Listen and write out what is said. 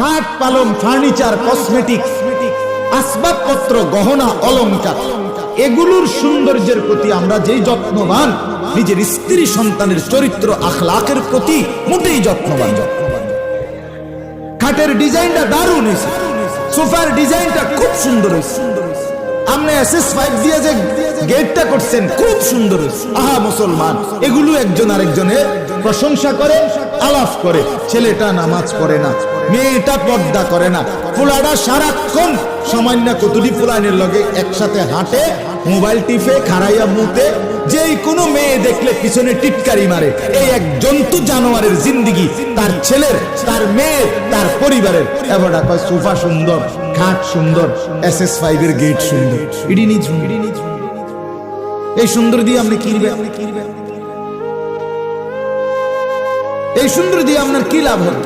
খাট পালং furniture cosmetic আসবাবপত্র গহনা অলংকার এগুলোর সৌন্দর্যের প্রতি আমরা যেই যত্নবান নিজের স্ত্রী সন্তানের চরিত্র আখলাকের প্রতি মোটেই যত্নবান। খাটের ডিজাইনটা দারুণ হয়েছে, সোফার ডিজাইনটা খুব সুন্দর হয়েছে, আপনি SS5 দিয়ে যে গেটটা করছেন খুব সুন্দর হয়েছে। আহা মুসলমান, এগুলো একজন আরেকজনের প্রশংসা করে, আলাপ করে। ছেলেটা নামাজ পড়ে না, মেয়েটা পর্দা করে না, পোলাটা সারাক্ষণ সামান্য কতটি পোলানের লগে একসাথে হাঁটে, মোবাইল টিপে, খাড়াইয়া মুতে, যেই কোনো মেয়ে দেখলে পিছনে টিটকারি মারে। এই এক জন্তু জানোয়ারের জিন্দিগি তার ছেলের, তার মেয়ের, তার পরিবারের। এবার কয় সোফা সুন্দর, খাট সুন্দর, SS5 এর গেট সুন্দর। ইডি নিজ এই সুন্দর দিয়ে আপনি কিনবেন, এই সুন্দর দিয়ে আপনার কি লাভ হবে?